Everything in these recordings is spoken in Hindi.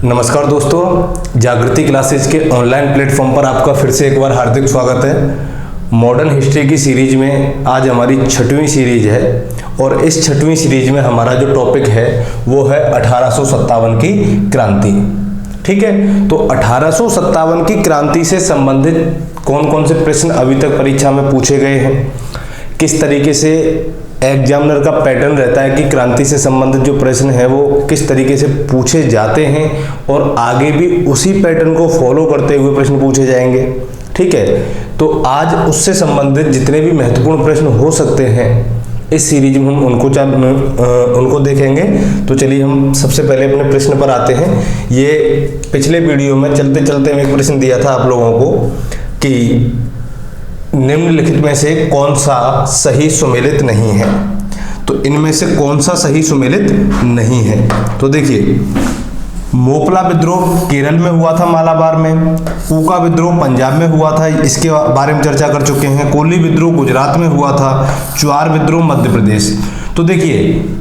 नमस्कार दोस्तों, जागृति क्लासेज के ऑनलाइन प्लेटफॉर्म पर आपका फिर से एक बार हार्दिक स्वागत है। मॉडर्न हिस्ट्री की सीरीज में आज हमारी 6वीं सीरीज है और इस 6वीं सीरीज में हमारा जो टॉपिक है वो है 1857 की क्रांति। ठीक है, तो 1857 की क्रांति से संबंधित कौन कौन से प्रश्न अभी तक परीक्षा में पूछे गए हैं, किस तरीके से एग्जामिनर का पैटर्न रहता है कि क्रांति से संबंधित जो प्रश्न है वो किस तरीके से पूछे जाते हैं और आगे भी उसी पैटर्न को फॉलो करते हुए प्रश्न पूछे जाएंगे। ठीक है, तो आज उससे संबंधित जितने भी महत्वपूर्ण प्रश्न हो सकते हैं इस सीरीज में हम उनको देखेंगे। तो चलिए हम सबसे पहले अपने प्रश्न पर आते हैं। ये पिछले वीडियो में चलते चलते मैं एक प्रश्न दिया था आप लोगों को कि निम्नलिखित में से कौन सा सही सुमेलित नहीं है। तो इनमें से कौन सा सही सुमेलित नहीं है? तो देखिए, मोपला विद्रोह केरल में हुआ था मालाबार में, कूका विद्रोह पंजाब में हुआ था, इसके बारे में चर्चा कर चुके हैं। कोली विद्रोह गुजरात में हुआ था, चुआर विद्रोह मध्य प्रदेश। तो देखिए,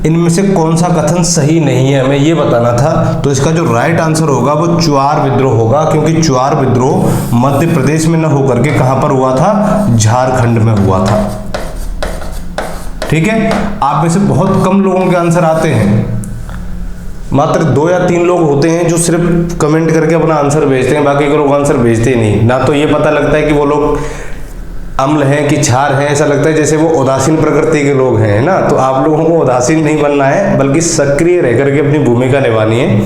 इनमें से कौन सा कथन सही नहीं है हमें ये बताना था। तो इसका जो राइट आंसर होगा वो चुआर विद्रोह होगा, क्योंकि चुआर विद्रोह मध्य प्रदेश में न होकर के कहां पर हुआ था? झारखंड में हुआ था। ठीक है, आप में से बहुत कम लोगों के आंसर आते हैं, मात्र 2 या 3 लोग होते हैं जो सिर्फ कमेंट करके अपना आंसर भेजते हैं, बाकी के लोग आंसर भेजते नहीं। ना तो ये पता लगता है कि वो लोग अम्ल हैं कि क्षार हैं, ऐसा लगता है जैसे वो उदासीन प्रकृति के लोग हैं ना। तो आप लोगों को उदासीन नहीं बनना है, बल्कि सक्रिय रह करके अपनी भूमिका निभानी है।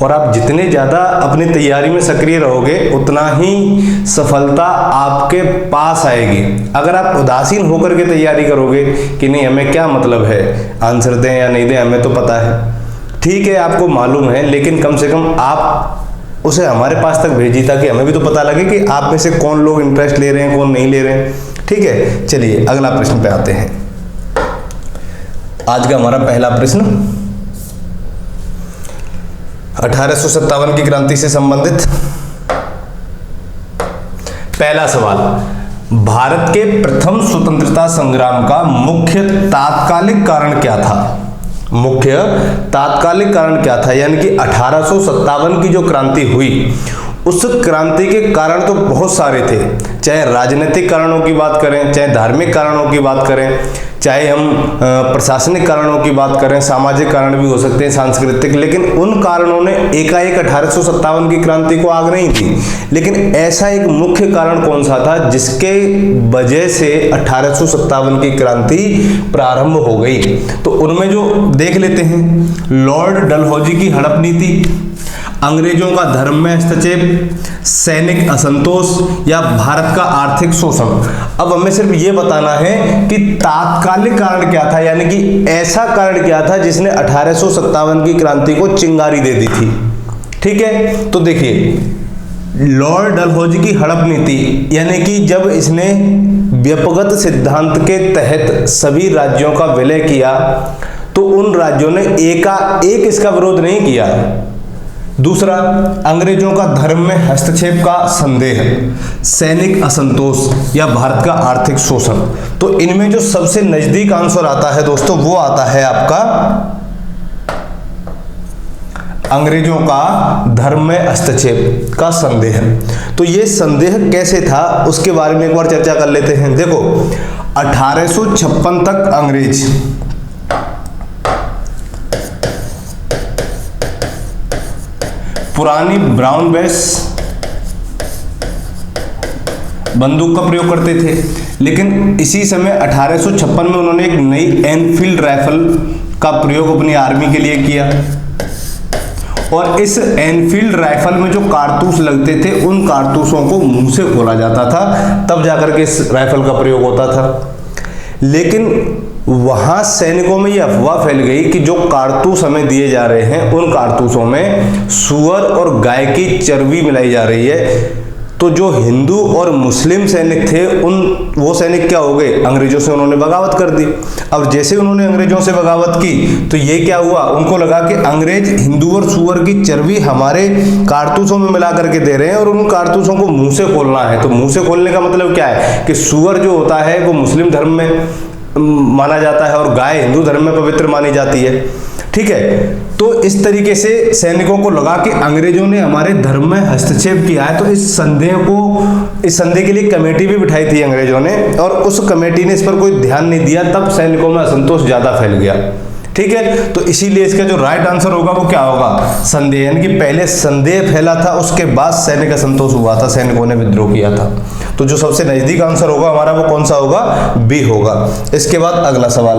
और आप जितने ज़्यादा अपनी तैयारी में सक्रिय रहोगे उतना ही सफलता आपके पास आएगी। अगर आप उदासीन होकर के तैयारी करोगे कि नहीं हमें क्या मतलब है, आंसर दें या नहीं दें हमें तो पता है, ठीक है आपको मालूम है, लेकिन कम से कम आप उसे हमारे पास तक भेजिए ताकि हमें भी तो पता लगे कि आप में से कौन लोग इंटरेस्ट ले रहे हैं, कौन नहीं ले रहे हैं। ठीक है, चलिए अगला प्रश्न पे आते हैं। आज का हमारा पहला प्रश्न 1857 की क्रांति से संबंधित पहला सवाल, भारत के प्रथम स्वतंत्रता संग्राम का मुख्य तात्कालिक कारण क्या था? मुख्य तात्कालिक कारण क्या था? यानी कि 1857 की जो क्रांति हुई उस क्रांति के कारण तो बहुत सारे थे, चाहे राजनीतिक कारणों की बात करें, चाहे धार्मिक कारणों की बात करें, चाहे हम प्रशासनिक कारणों की बात करें, सामाजिक कारण भी हो सकते हैं, सांस्कृतिक। लेकिन उन कारणों ने एकाएक 1857 की क्रांति को आग नहीं दी। लेकिन ऐसा एक मुख्य कारण कौन सा था जिसके वजह से 1857 की क्रांति प्रारंभ हो गई? तो उनमें जो देख लेते हैं, लॉर्ड डलहौजी की हड़प नीति, अंग्रेजों का धर्म में हस्तक्षेप, सैनिक असंतोष या भारत का आर्थिक शोषण। अब हमें सिर्फ ये बताना है कि तात्कालिक कारण क्या था, यानी कि ऐसा कारण क्या था जिसने 1857 की क्रांति को चिंगारी दे दी थी। ठीक है, तो देखिए, लॉर्ड डलहौजी की हड़प नीति, यानी कि जब इसने व्यक्तिगत सिद्धांत के तहत सभी राज्यों का विलय किया तो उन राज्यों ने एकाएक इसका विरोध नहीं किया। दूसरा, अंग्रेजों का धर्म में हस्तक्षेप का संदेह, सैनिक असंतोष या भारत का आर्थिक शोषण। तो इनमें जो सबसे नजदीक आंसर आता है दोस्तों वो आता है आपका अंग्रेजों का धर्म में हस्तक्षेप का संदेह। तो ये संदेह कैसे था उसके बारे में एक बार चर्चा कर लेते हैं। देखो, 1856 तक अंग्रेज पुरानी ब्राउन बेस बंदूक का प्रयोग करते थे, लेकिन इसी समय 1856 में उन्होंने एक नई एनफील्ड राइफल का प्रयोग अपनी आर्मी के लिए किया। और इस एनफील्ड राइफल में जो कारतूस लगते थे उन कारतूसों को मुंह से खोला जाता था, तब जाकर के इस राइफल का प्रयोग होता था। लेकिन वहां सैनिकों में यह अफवाह फैल गई कि जो कारतूस हमें दिए जा रहे हैं उन कारतूसों में सुअर और गाय की चर्बी मिलाई जा रही है। तो जो हिंदू और मुस्लिम सैनिक थे वो सैनिक क्या हो गए? अंग्रेजों से उन्होंने बगावत कर दी। अब जैसे उन्होंने अंग्रेजों से बगावत की तो ये क्या हुआ, उनको लगा कि अंग्रेज हिंदू और सुअर की चर्बी हमारे कारतूसों में मिला करके दे रहे हैं और उन कारतूसों को मुंह से खोलना है। तो मुंह से खोलने का मतलब क्या है कि सुअर जो होता है वो मुस्लिम धर्म में, माना जाता है और गाय हिंदू धर्म में पवित्र मानी जाती है। ठीक है, तो इस तरीके से सैनिकों को लगा कि अंग्रेजों ने हमारे धर्म में हस्तक्षेप किया है, तो इस संदेह के लिए कमेटी भी बिठाई थी अंग्रेजों ने, और उस कमेटी ने इस पर कोई ध्यान नहीं दिया, तब सैनिकों में असंतोष ज्यादा फैल गया। ठीक है, तो इसीलिए इसका जो राइट आंसर होगा वो क्या होगा, संदेह, यानी कि पहले संदेह फैला था, उसके बाद सैनिक असंतोष हुआ था, सैनिकों ने विद्रोह किया था। तो जो सबसे नजदीक आंसर होगा हमारा वो कौन सा होगा, बी होगा। इसके बाद अगला सवाल,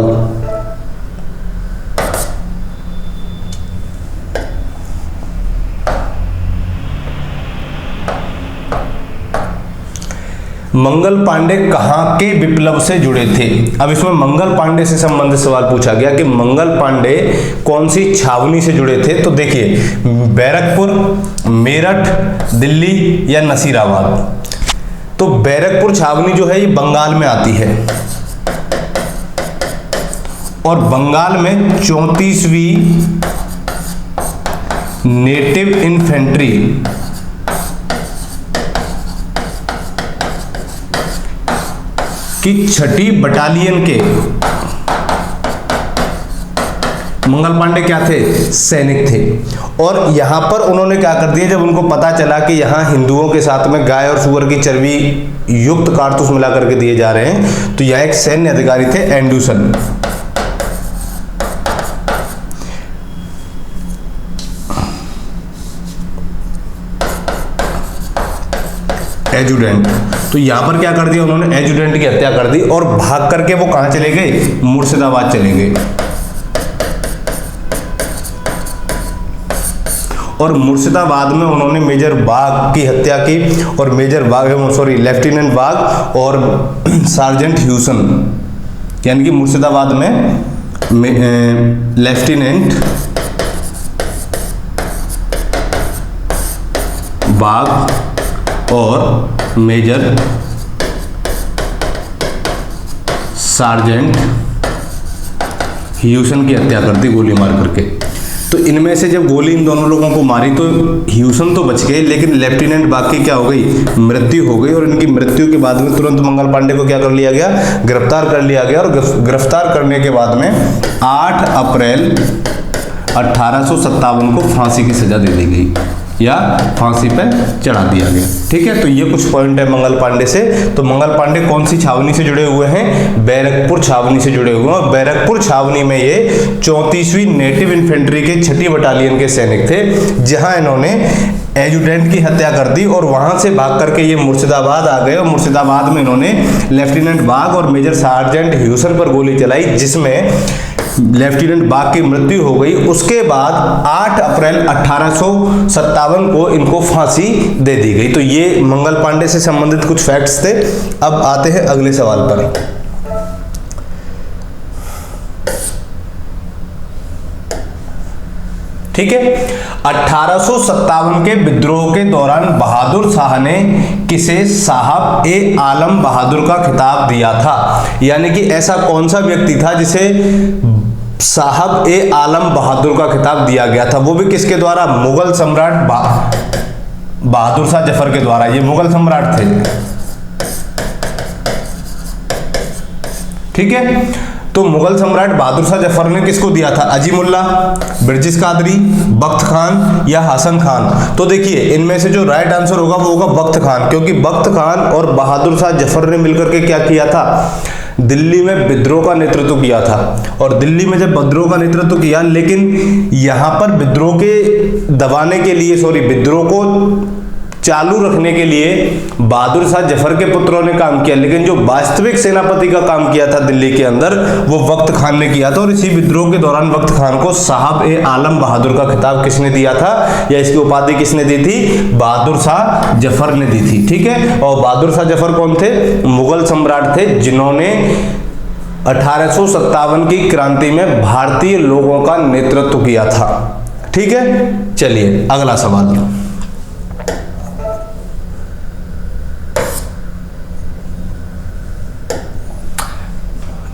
मंगल पांडे कहां के विप्लव से जुड़े थे। अब इसमें मंगल पांडे से संबंधित सवाल पूछा गया कि मंगल पांडे कौन सी छावनी से जुड़े थे। तो देखिए, बैरकपुर, मेरठ, दिल्ली या नसीराबाद। तो बैरकपुर छावनी जो है ये बंगाल में आती है, और बंगाल में 34वीं नेटिव इन्फेंट्री की 6ठी बटालियन के मंगल पांडे क्या थे, सैनिक थे। और यहां पर उन्होंने क्या कर दिया, जब उनको पता चला कि यहां हिंदुओं के साथ में गाय और सुअर की चर्बी युक्त कारतूस मिला करके दिए जा रहे हैं, तो यह एक सैन्य अधिकारी थे एंडरसन। एजुडेंट। तो यहां पर क्या कर दिया उन्होंने, एजुडेंट की हत्या कर दी, और भाग करके वो कहां चले गए, मुर्शिदाबाद चले गए। और मुर्शिदाबाद में उन्होंने मेजर बाग की हत्या की, और लेफ्टिनेंट बाग और सार्जेंट ह्यूसन, यानी कि मुर्शिदाबाद में लेफ्टिनेंट बाग और मेजर सार्जेंट ह्यूसन की हत्या कर दी गोली मार करके। तो इनमें से जब गोली इन दोनों लोगों को मारी तो ह्यूसन तो बच गए, लेकिन लेफ्टिनेंट बाग की क्या हो गई, मृत्यु हो गई। और इनकी मृत्यु के बाद में तुरंत मंगल पांडे को क्या कर लिया गया, गिरफ्तार कर लिया गया। और गिरफ्तार करने के बाद में 8 अप्रैल 1857 को फांसी की सजा दे दी गई, या फांसी पे चढ़ा दिया गया। ठीक है, तो ये कुछ पॉइंट है मंगल पांडे से। तो मंगल पांडे कौन सी छावनी से जुड़े हुए हैं, बैरकपुर छावनी से जुड़े हुए हैं। और बैरकपुर छावनी में ये 34वीं नेटिव इन्फेंट्री के 6ठी बटालियन के सैनिक थे, जहां इन्होंने एजुडेंट की हत्या कर दी, और वहां से भाग करके ये मुर्शिदाबाद आ गए। और मुर्शिदाबाद में इन्होंने लेफ्टिनेंट बाग और मेजर सार्जेंट ह्यूसन पर गोली चलाई, जिसमें लेफ्टिनेंट बाग की मृत्यु हो गई। उसके बाद 8 अप्रैल 1857 को इनको फांसी दे दी गई। तो ये मंगल पांडे से संबंधित कुछ फैक्ट्स थे। अब आते हैं अगले सवाल पर। ठीक है, 1857 के विद्रोह के दौरान बहादुर शाह ने किसे साहब ए आलम बहादुर का खिताब दिया था। यानी कि ऐसा कौन सा व्यक्ति था जिसे साहब ए आलम बहादुर का खिताब दिया गया था, वो भी किसके द्वारा, मुगल सम्राट बहादुर शाह जफर के द्वारा। ये मुगल सम्राट थे। ठीक है, तो मुगल सम्राट बहादुर शाह जफर ने किसको दिया था, अजीमुल्ला, बिरजिस कादरी, बख्त खान या हसन खान। तो देखिए, इनमें से जो राइट आंसर होगा वो होगा बख्त खान, क्योंकि बख्त खान और बहादुर शाह जफर ने मिलकर के क्या किया था, दिल्ली में विद्रोह का नेतृत्व किया था। और दिल्ली में जब विद्रोह का नेतृत्व किया, लेकिन यहां पर विद्रोह के दबाने के लिए, विद्रोह को चालू रखने के लिए बहादुर शाह जफर के पुत्रों ने काम किया, लेकिन जो वास्तविक सेनापति का काम किया था दिल्ली के अंदर, वो बख्त खान ने किया था। और इसी विद्रोह के दौरान बख्त खान को साहब ए आलम बहादुर का खिताब किसने दिया था, या इसकी उपाधि किसने दी थी, बहादुर शाह जफर ने दी थी। ठीक है, और बहादुर शाह जफर कौन थे, मुगल सम्राट थे, जिन्होंने 1857 की क्रांति में भारतीय लोगों का नेतृत्व किया था। ठीक है, चलिए अगला सवाल।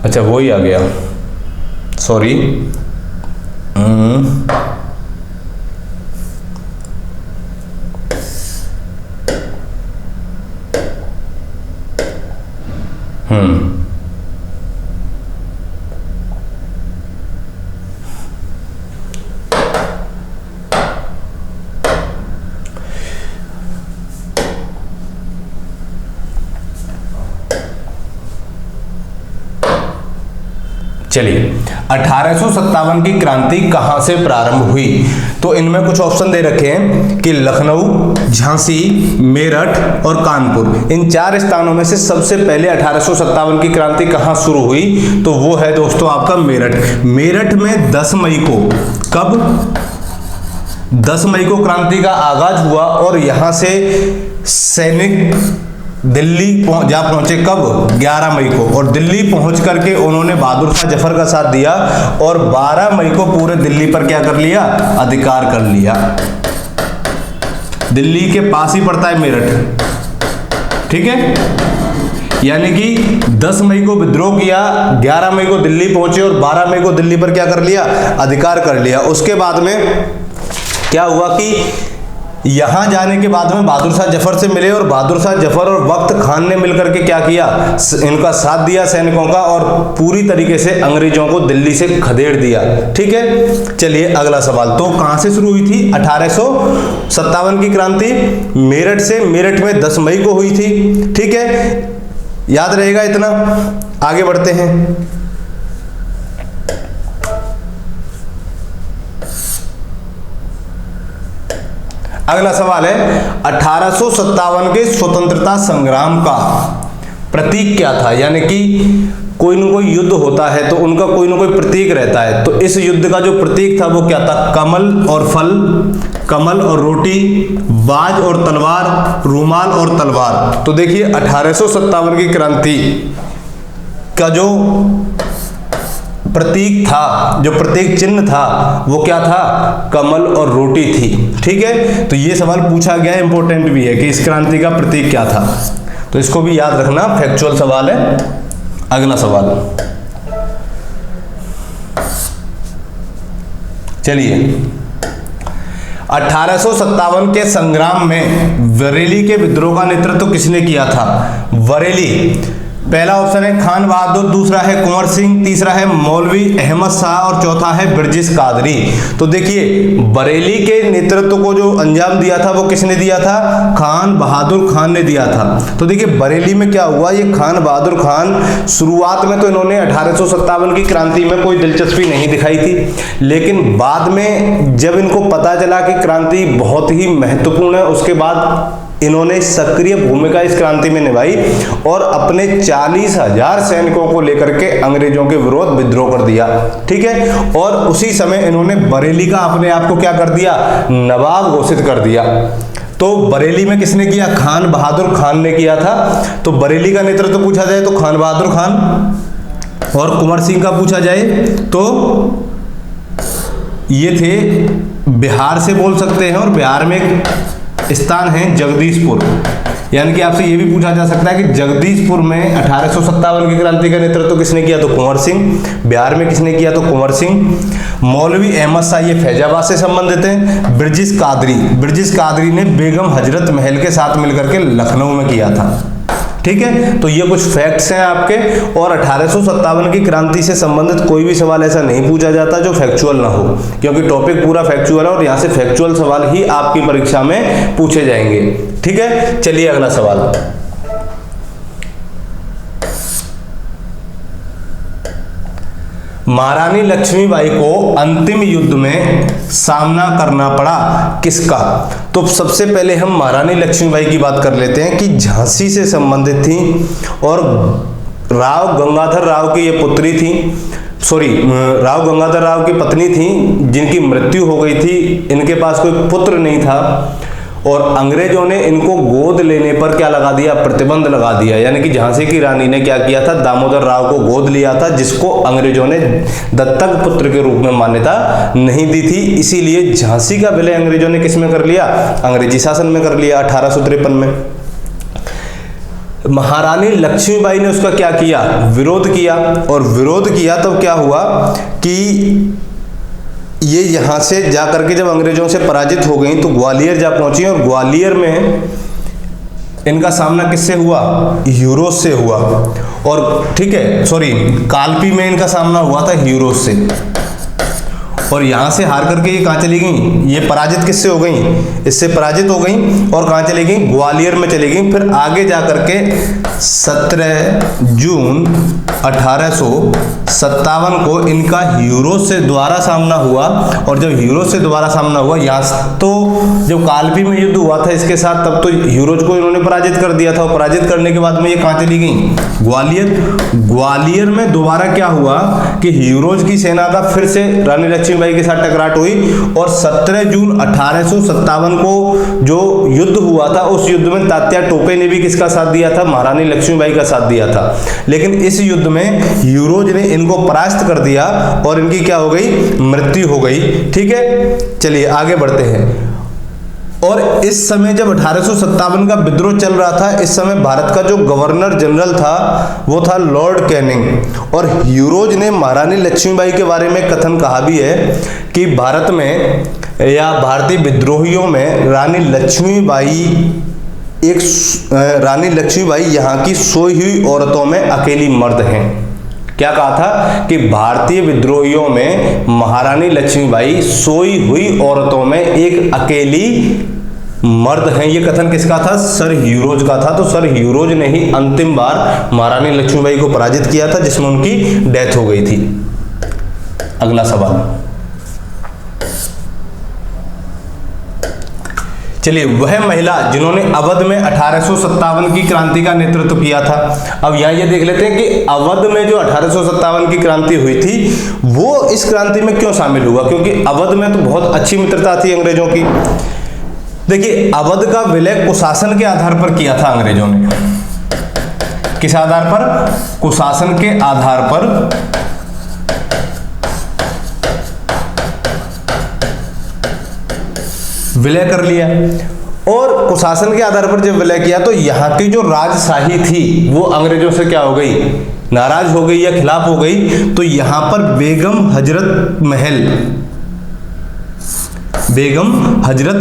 अच्छा, वो ही आ गया, सॉरी। चलिए 1857 की क्रांति कहां से प्रारंभ हुई? तो इनमें कुछ ऑप्शन दे रखे हैं कि लखनऊ, झांसी, मेरठ और कानपुर। इन 4 स्थानों में से सबसे पहले 1857 की क्रांति कहां शुरू हुई? तो वो है दोस्तों आपका मेरठ। मेरठ में 10 मई को, कब? 10 मई को क्रांति का आगाज हुआ और यहां से सैनिक दिल्ली जा पहुंचे, कब? 11 मई को। और दिल्ली पहुंच करके उन्होंने बहादुर शाह जफर का साथ दिया और 12 मई को पूरे दिल्ली पर क्या कर लिया? अधिकार कर लिया। दिल्ली के पास ही पड़ता है मेरठ, ठीक है। यानी कि 10 मई को विद्रोह किया, 11 मई को दिल्ली पहुंचे और 12 मई को दिल्ली पर क्या कर लिया? अधिकार कर लिया। उसके बाद में क्या हुआ कि यहां जाने के बाद में बहादुर शाह जफर से मिले और बहादुर शाह जफर और वक्त खान ने मिलकर के क्या किया? इनका साथ दिया सैनिकों का और पूरी तरीके से अंग्रेजों को दिल्ली से खदेड़ दिया, ठीक है। चलिए अगला सवाल, तो कहां से शुरू हुई थी 1857 की क्रांति? मेरठ से। मेरठ में 10 मई को हुई थी, ठीक है, याद रहेगा इतना। आगे बढ़ते हैं। अगला सवाल है 1857 के स्वतंत्रता संग्राम का प्रतीक क्या था? यानी कि कोई न कोई युद्ध होता है तो उनका कोई न कोई प्रतीक रहता है, तो इस युद्ध का जो प्रतीक था वो क्या था? कमल और फल, कमल और रोटी, बाज और तलवार, रूमाल और तलवार। तो देखिए 1857 की क्रांति का जो प्रतीक था, जो प्रतीक चिन्ह था वो क्या था? कमल और रोटी थी, ठीक है। तो ये सवाल पूछा गया, इंपॉर्टेंट भी है कि इस क्रांति का प्रतीक क्या था, तो इसको भी याद रखना, फैक्चुअल सवाल है। अगला सवाल, चलिए 1857 के संग्राम में बरेली के विद्रोह का नेतृत्व किसने किया था? बरेली, पहला ऑप्शन है खान बहादुर, दूसरा है कुंवर सिंह, तीसरा है मौलवी अहमद शाह और चौथा है ब्रिजेश कादरी। तो देखिए बरेली के नेतृत्व को जो अंजाम दिया था वो किसने दिया था? खान बहादुर खान ने दिया था। तो देखिए बरेली में क्या हुआ, ये खान बहादुर खान शुरुआत में तो इन्होंने 1857 की क्रांति में कोई दिलचस्पी नहीं दिखाई थी, लेकिन बाद में जब इनको पता चला कि क्रांति बहुत ही महत्वपूर्ण है, उसके बाद इन्होंने सक्रिय भूमिका इस क्रांति में निभाई और अपने 40,000 सैनिकों को लेकर के अंग्रेजों के विरोध विद्रोह कर दिया, ठीक है। और उसी समय इन्होंने बरेली का अपने आप को क्या कर दिया? नवाब घोषित कर दिया। तो बरेली में किसने किया? खान बहादुर खान ने किया था। तो बरेली का नेतृत्व पूछा जाए तो खान बहादुर खान, और कुंवर सिंह का पूछा जाए तो ये थे बिहार से बोल सकते हैं, और बिहार में एक स्थान है जगदीशपुर। यानी कि आपसे ये भी पूछा जा सकता है कि जगदीशपुर में 1857 की क्रांति का नेतृत्व किसने किया? तो कुंवर सिंह। बिहार में किसने किया? तो कुंवर सिंह। मौलवी अहमद शाह ये फैजाबाद से संबंधित हैं। ब्रिजेश कादरी ने बेगम हजरत महल के साथ मिलकर के लखनऊ में किया था, ठीक है। तो ये कुछ फैक्ट्स हैं आपके, और 1857 की क्रांति से संबंधित कोई भी सवाल ऐसा नहीं पूछा जाता जो फैक्चुअल ना हो, क्योंकि टॉपिक पूरा फैक्चुअल है और यहां से फैक्चुअल सवाल ही आपकी परीक्षा में पूछे जाएंगे, ठीक है। चलिए अगला सवाल, महारानी लक्ष्मीबाई को अंतिम युद्ध में सामना करना पड़ा किसका? तो सबसे पहले हम महारानी लक्ष्मीबाई की बात कर लेते हैं कि झांसी से संबंधित थी और राव गंगाधर राव की ये पुत्री थी, राव गंगाधर राव की पत्नी थी जिनकी मृत्यु हो गई थी। इनके पास कोई पुत्र नहीं था और अंग्रेजों ने इनको गोद लेने पर क्या लगा दिया? प्रतिबंध लगा दिया। यानी कि झांसी की रानी ने क्या किया था? दामोदर राव को गोद लिया था, जिसको अंग्रेजों ने दत्तक पुत्र के रूप में मान्यता नहीं दी थी। इसीलिए झांसी का विलय अंग्रेजों ने किस में कर लिया? अंग्रेजी शासन में कर लिया 1853 में। महारानी लक्ष्मीबाई ने उसका क्या किया? विरोध किया, और विरोध किया तब क्या हुआ कि ये यहाँ से जा करके जब अंग्रेजों से पराजित हो गई तो ग्वालियर जा पहुंची, और ग्वालियर में इनका सामना किससे हुआ? यूरोस से हुआ। और ठीक है, कालपी में इनका सामना हुआ था यूरोस से। और यहाँ से हार करके ये कहाँ चली गई, ये पराजित किससे हो गई, इससे पराजित हो गई और कहाँ चली गई, ग्वालियर में चली गई। फिर आगे जा करके 17 जून 1857 को इनका हीरोज से दोबारा सामना हुआ। और जब हीरोज से दोबारा सामना हुआ, यहाँ तो जब कालपी में युद्ध हुआ था इसके साथ, तब तो हीरोज को इन्होंने पराजित कर दिया था। और पराजित करने के बाद में ये कहाँ चली गई, ग्वालियर। ग्वालियर में दोबारा क्या हुआ कि हीरोज की सेना का फिर से रानी लक्ष्मीबाई के साथ टकराट हुई और 17 जून 1857 को जो युद्ध हुआ था, उस युद्ध में तात्या टोपे ने भी किसका साथ दिया था, महारानी लक्ष्मीबाई का साथ दिया था। लेकिन इस युद्ध में हीरोज ने इनको परास्त कर दिया और इनकी क्या हो गई, मृत्यु हो गई। ठीक है, चलिए आगे बढ़ते हैं। और इस समय जब 1857 का विद्रोह चल रहा था, इस समय भारत का जो गवर्नर जनरल था वो था लॉर्ड कैनिंग। और हीरोज ने महारानी लक्ष्मीबाई के बारे में कथन कहा भी है कि भारत में या भारतीय विद्रोहियों में रानी लक्ष्मीबाई यहाँ की सोई हुई औरतों में अकेली मर्द हैं। क्या कहा था कि भारतीय विद्रोहियों में महारानी लक्ष्मीबाई सोई हुई औरतों में एक अकेली मर्द हैं। ये कथन किसका था, सर हीरोज का था। तो सर हीरोज ने ही अंतिम बार महारानी लक्ष्मीबाई को पराजित किया था, जिसमें उनकी डेथ हो गई थी। अगला सवाल, चलिए, वह महिला जिन्होंने अवध में 1857 की क्रांति का नेतृत्व किया था। अब यहाँ ये देख लेते हैं कि अवध में जो 1857 की क्रांति हुई थी, वो इस क्रांति में क्यों शामिल हुआ, क्योंकि अवध में तो बहुत अच्छी मित्रता थी अंग्रेजों की। देखिए, अवध का विलय कुशासन के आधार पर किया था अंग्रेजों ने। किस आधार पर, कुशासन के आधार पर। विलय कर लिया और कुशासन के आधार पर जब विलय किया तो यहाँ की जो राजशाही थी वो अंग्रेजों से क्या हो गई, नाराज हो गई या खिलाफ हो गई। तो यहाँ पर बेगम हजरत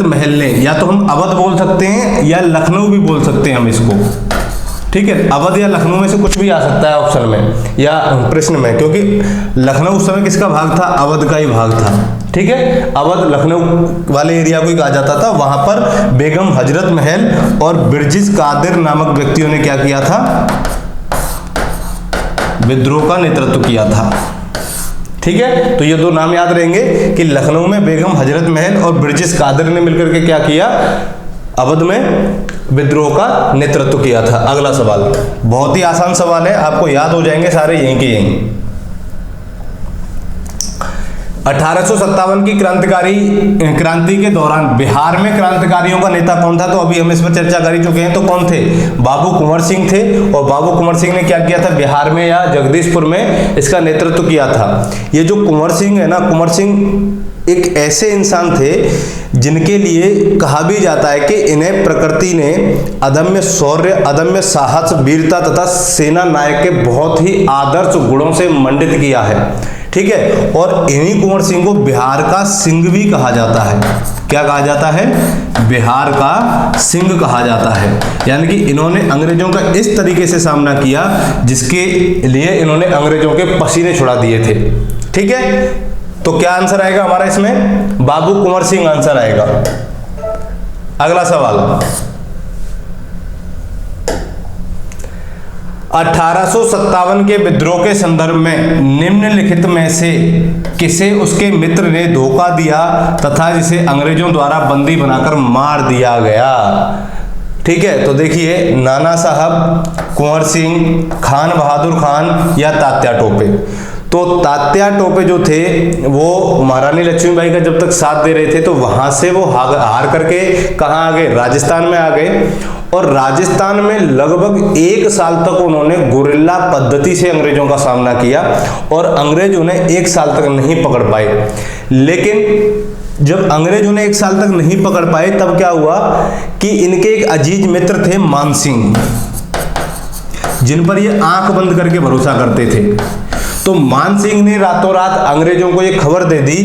महल ने, या तो हम अवध बोल सकते हैं या लखनऊ भी बोल सकते हैं हम इसको, ठीक है, अवध या लखनऊ में से कुछ भी आ सकता है ऑप्शन में या प्रश्न में, क्योंकि लखनऊ उस समय किसका भाग था, अवध का ही भाग था। ठीक है, अवध लखनऊ वाले एरिया को ही कहा जाता था। वहां पर बेगम हजरत महल और बिरजिस कादिर नामक व्यक्तियों ने क्या किया था, विद्रोह का नेतृत्व किया था। ठीक है, तो ये दो नाम याद रहेंगे कि लखनऊ में बेगम हजरत महल और बिरजिस कादिर ने मिलकर के क्या किया, अवध में विद्रोह का नेतृत्व किया था। अगला सवाल बहुत ही आसान सवाल है, आपको याद हो जाएंगे सारे यहीं के यहीं। 1857 की क्रांति के दौरान बिहार में क्रांतिकारियों का नेता कौन था, तो अभी हम इस पर चर्चा कर ही चुके हैं। तो कौन थे, बाबू कुंवर सिंह थे। और बाबू कुंवर सिंह ने क्या किया था, बिहार में या जगदीशपुर में इसका नेतृत्व किया था। ये जो कुंवर सिंह है ना, कुंवर सिंह एक ऐसे इंसान थे जिनके लिए कहा भी जाता है कि इन्हें प्रकृति ने अदम्य शौर्य, अदम्य साहस, वीरता तथा सेना नायक के बहुत ही आदर्श गुणों से मंडित किया है। ठीक है, और इन्हीं कुंवर सिंह को बिहार का सिंह भी कहा जाता है। क्या कहा जाता है, बिहार का सिंह कहा जाता है। यानी कि इन्होंने अंग्रेजों का इस तरीके से सामना किया जिसके लिए इन्होंने अंग्रेजों के पसीने छुड़ा दिए थे। ठीक है, तो क्या आंसर आएगा हमारा इसमें, बाबू कुंवर सिंह आंसर आएगा। अगला सवाल, 1857 के विद्रोह के संदर्भ में निम्नलिखित में से किसे उसके मित्र ने धोखा दिया तथा जिसे अंग्रेजों द्वारा बंदी बनाकर मार दिया गया। ठीक है, तो देखिए, नाना साहब, कुंवर सिंह, खान बहादुर खान या तात्या टोपे। तो तात्या टोपे जो थे वो महारानी लक्ष्मीबाई का जब तक साथ दे रहे थे, तो वहां से वो हार करके कहाँ आ गए, राजस्थान में आ गए। और राजस्थान में लगभग 1 साल तक उन्होंने गुरिल्ला पद्धति से अंग्रेजों का सामना किया और अंग्रेज उन्हें 1 साल तक नहीं पकड़ पाए। लेकिन जब अंग्रेज उन्हें 1 साल तक नहीं पकड़ पाए, तब क्या हुआ कि इनके एक अजीज मित्र थे मानसिंह, जिन पर ये आंख बंद करके भरोसा करते थे। तो मान सिंह ने रातों रात अंग्रेजों को ये खबर दे दी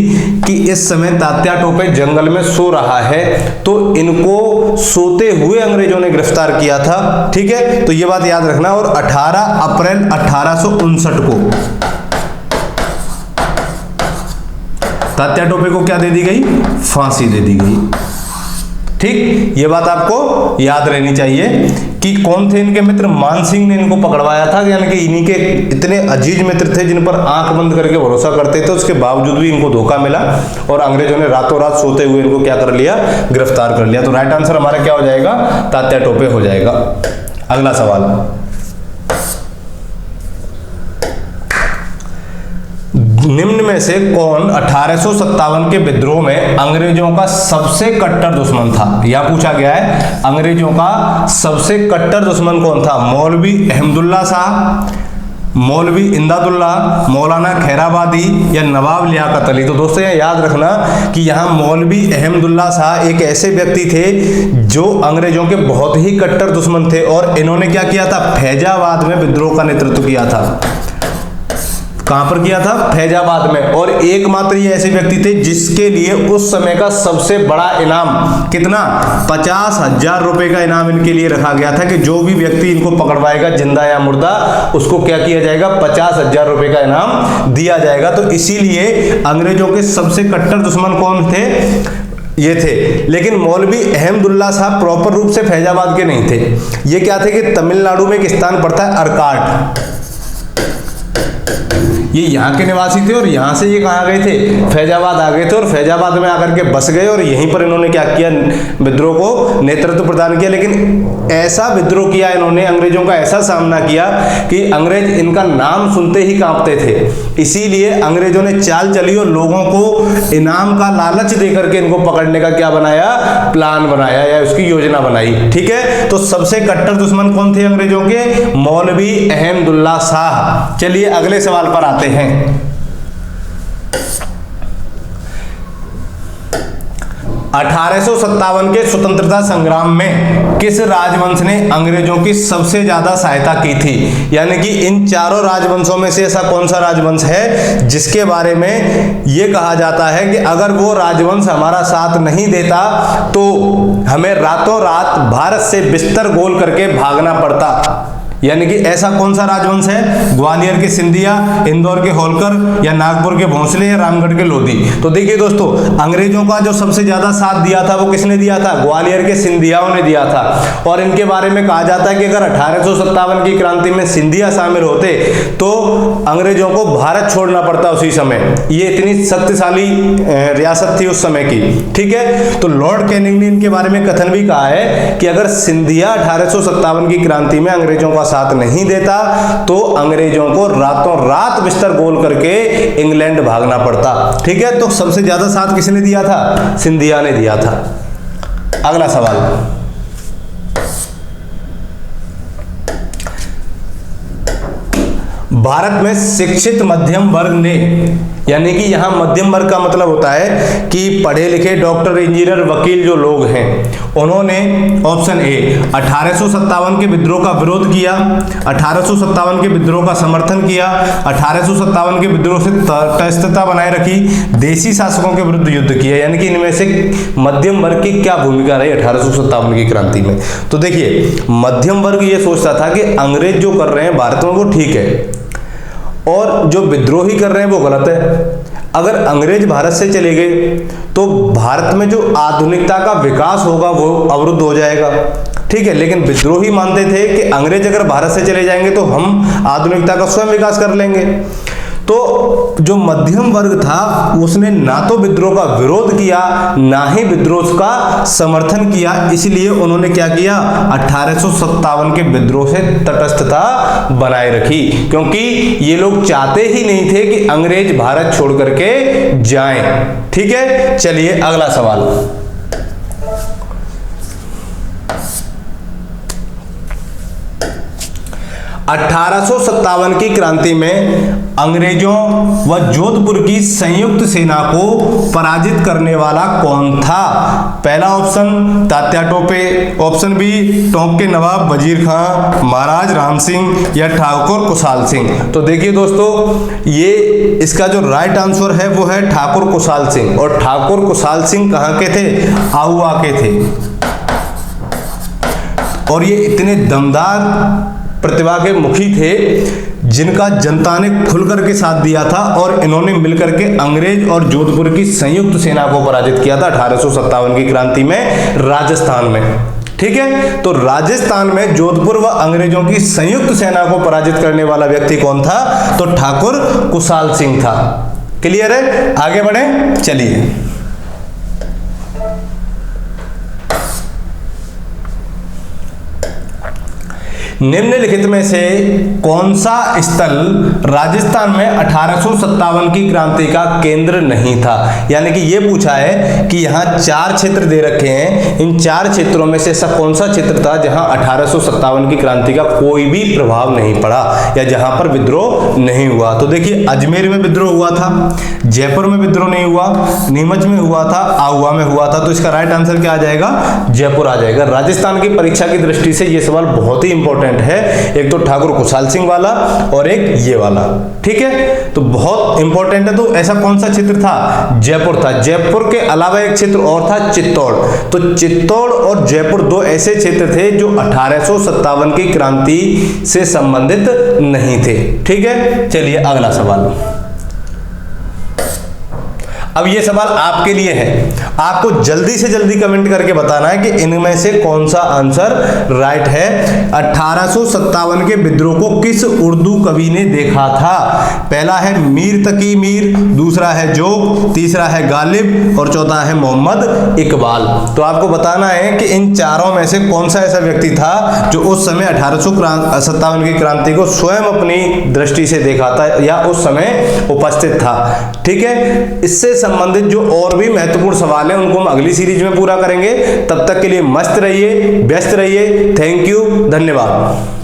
कि इस समय तात्या टोपे जंगल में सो रहा है, तो इनको सोते हुए अंग्रेजों ने गिरफ्तार किया था। ठीक है, तो ये बात याद रखना। और 18 अप्रैल 1859 को तात्या टोपे को क्या दे दी गई? फांसी दे दी गई। ठीक, ये बात आपको याद रहनी चाहिए कि कौन थे इनके मित्र। मान सिंह ने इनको पकड़वाया था, यानी कि इन्हीं के इतने अजीज मित्र थे जिन पर आंख बंद करके भरोसा करते थे, उसके बावजूद भी इनको धोखा मिला और अंग्रेजों ने रातों रात सोते हुए इनको क्या कर लिया? गिरफ्तार कर लिया। तो राइट आंसर हमारा क्या हो जाएगा? तात्या टोपे हो जाएगा। अगला सवाल, निम्न में से कौन 1857 के विद्रोह में अंग्रेजों का सबसे कट्टर दुश्मन था? यह पूछा गया है, अंग्रेजों का सबसे कट्टर दुश्मन कौन था? मौलवी अहमदुल्ला शाह, मौलवी इमदादुल्ला, मौलाना खैराबादी या नवाब लियाकत अली? तो दोस्तों ये याद रखना कि यहाँ मौलवी अहमदुल्ला शाह एक ऐसे व्यक्ति थे जो अंग्रेजों के बहुत ही कट्टर दुश्मन थे और इन्होंने क्या किया था? फैजाबाद में विद्रोह का नेतृत्व किया था। कहां पर किया था? फैजाबाद में। और एकमात्र ये ऐसे व्यक्ति थे जिसके लिए उस समय का सबसे बड़ा इनाम कितना? 50,000 रुपए का इनाम इनके लिए रखा गया था कि जो भी व्यक्ति इनको पकड़वाएगा जिंदा या मुर्दा, उसको क्या किया जाएगा? 50,000 रुपए का इनाम दिया जाएगा। तो इसीलिए अंग्रेजों के सबसे कट्टर दुश्मन कौन थे? ये थे। लेकिन मौलवी अहमदुल्ला साहब प्रॉपर रूप से फैजाबाद के नहीं थे। ये क्या थे कि तमिलनाडु में एक स्थान पड़ता है अरकाट, ये यहाँ के निवासी थे और यहाँ से ये कहाँ गए थे? फैजाबाद आ गए थे और फैजाबाद में आकर के बस गए और यहीं पर इन्होंने क्या किया? विद्रोह को नेतृत्व प्रदान किया। लेकिन ऐसा विद्रोह किया इन्होंने, अंग्रेजों का ऐसा सामना किया कि अंग्रेज इनका नाम सुनते ही कांपते थे। इसीलिए अंग्रेजों ने चाल चली और लोगों को इनाम का लालच देकर के इनको पकड़ने का क्या बनाया? प्लान बनाया या उसकी योजना बनाई। ठीक है, तो सबसे कट्टर दुश्मन कौन थे अंग्रेजों के? मौलवी अहमदुल्ला शाह। चलिए अगले सवाल पर आते हैं। 1857 के स्वतंत्रता संग्राम में किस राजवंश ने अंग्रेजों की सबसे ज्यादा सहायता की थी? यानी कि इन चारों राजवंशों में से ऐसा कौन सा राजवंश है जिसके बारे में यह कहा जाता है कि अगर वो राजवंश हमारा साथ नहीं देता तो हमें रातों रात भारत से बिस्तर गोल करके भागना पड़ता? यानी कि ऐसा कौन सा राजवंश है? ग्वालियर के सिंधिया, इंदौर के होलकर या नागपुर के भोंसले या रामगढ़ के लोधी? तो देखिए दोस्तों, अंग्रेजों का जो सबसे ज्यादा साथ दिया था वो किसने दिया था? ग्वालियर के सिंधियाओं ने दिया था। और इनके बारे में कहा जाता है कि अगर 1857 की क्रांति में सिंधिया शामिल होते तो अंग्रेजों को भारत छोड़ना पड़ता उसी समय। ये इतनी शक्तिशाली रियासत थी उस समय की। ठीक है, तो लॉर्ड कैनिंग ने इनके बारे में कथन भी कहा है कि अगर सिंधिया 1857 की क्रांति में अंग्रेजों का साथ नहीं देता तो अंग्रेजों को रातों रात बिस्तर गोल करके इंग्लैंड भागना पड़ता। ठीक है, तो सबसे ज्यादा साथ किसने दिया था? सिंधिया ने दिया था। अगला सवाल, भारत में शिक्षित मध्यम वर्ग ने, यानी कि यहां मध्यम वर्ग का मतलब होता है कि पढ़े लिखे डॉक्टर, इंजीनियर, वकील जो लोग हैं, उन्होंने ऑप्शन ए 1857 के विद्रोह का विरोध किया, 1857 के विद्रोह का समर्थन किया, 1857 के विद्रोह से तटस्थता बनाए रखी, देशी शासकों के विरुद्ध युद्ध किया। यानी कि इनमें से मध्यम वर्ग की क्या भूमिका रही 1857 की क्रांति में? तो देखिए, मध्यम वर्ग ये सोचता था कि अंग्रेज जो कर रहे हैं भारत में वो ठीक है और जो विद्रोही कर रहे हैं वो गलत है। अगर अंग्रेज भारत से चले गए तो भारत में जो आधुनिकता का विकास होगा वो अवरुद्ध हो जाएगा। ठीक है, लेकिन विद्रोही मानते थे कि अंग्रेज अगर भारत से चले जाएंगे तो हम आधुनिकता का स्वयं विकास कर लेंगे। तो जो मध्यम वर्ग था उसने ना तो विद्रोह का विरोध किया ना ही विद्रोह का समर्थन किया। इसलिए उन्होंने क्या किया? 1857 के विद्रोह से तटस्थता बनाए रखी, क्योंकि ये लोग चाहते ही नहीं थे कि अंग्रेज भारत छोड़ करके जाएं। ठीक है, चलिए अगला सवाल। 1857 की क्रांति में अंग्रेजों व जोधपुर की संयुक्त सेना को पराजित करने वाला कौन था? पहला option Tatya Tope, option B Tonk के नवाब वजीर खां, महाराज राम सिंह या ठाकुर कुशाल सिंह। तो देखिए दोस्तों, ये इसका जो राइट आंसर है वो है ठाकुर कुशाल सिंह। और ठाकुर कुशाल सिंह कहां के थे? आउवा के थे। और ये इतने दमदार प्रतिभा के मुखी थे जिनका जनता ने खुलकर के साथ दिया था और इन्होंने मिलकर के अंग्रेज और जोधपुर की संयुक्त सेना को पराजित किया था 1857 की क्रांति में राजस्थान में। ठीक है, तो राजस्थान में जोधपुर व अंग्रेजों की संयुक्त सेना को पराजित करने वाला व्यक्ति कौन था? तो ठाकुर कुशाल सिंह था। क्लियर है? आगे बढ़े, चलिए। निम्नलिखित में से कौन सा स्थल राजस्थान में 1857 की क्रांति का केंद्र नहीं था? यानी कि ये पूछा है कि यहाँ 4 क्षेत्र दे रखे हैं, इन 4 क्षेत्रों में से ऐसा कौन सा क्षेत्र था जहाँ 1857 की क्रांति का कोई भी प्रभाव नहीं पड़ा या जहां पर विद्रोह नहीं हुआ? तो देखिए, अजमेर में विद्रोह हुआ था, जयपुर में विद्रोह नहीं हुआ, नीमच में हुआ था, आहुआ में हुआ था। तो इसका राइट आंसर क्या आ जाएगा? जयपुर आ जाएगा। राजस्थान की परीक्षा की दृष्टि से ये सवाल बहुत ही इंपॉर्टेंट है, एक तो ठाकुर कुशाल सिंह वाला और एक ये वाला। ठीक है, तो बहुत इंपॉर्टेंट है। तो ऐसा कौन सा क्षेत्र था? जयपुर था। जयपुर के अलावा एक क्षेत्र और था, चित्तौड़। तो चित्तौड़ और जयपुर 2 ऐसे क्षेत्र थे जो 1857 की क्रांति से संबंधित नहीं थे। ठीक है, चलिए अगला सवाल। अब ये सवाल आपके लिए है, आपको जल्दी से जल्दी कमेंट करके बताना है कि इनमें से कौन सा आंसर राइट है। 1857 के विद्रोह को किस उर्दू कवि ने देखा था? पहला है मीर तकी मीर, दूसरा है जोग, तीसरा है गालिब और चौथा है मोहम्मद इकबाल। तो आपको बताना है कि इन चारों में से कौन सा ऐसा व्यक्ति था जो उस समय 1857 की क्रांति को स्वयं अपनी दृष्टि से देखा था या उस समय उपस्थित था। ठीक है, इससे संबंधित जो और भी महत्वपूर्ण सवाल हैं उनको हम अगली सीरीज में पूरा करेंगे। तब तक के लिए मस्त रहिए, व्यस्त रहिए। थैंक यू, धन्यवाद।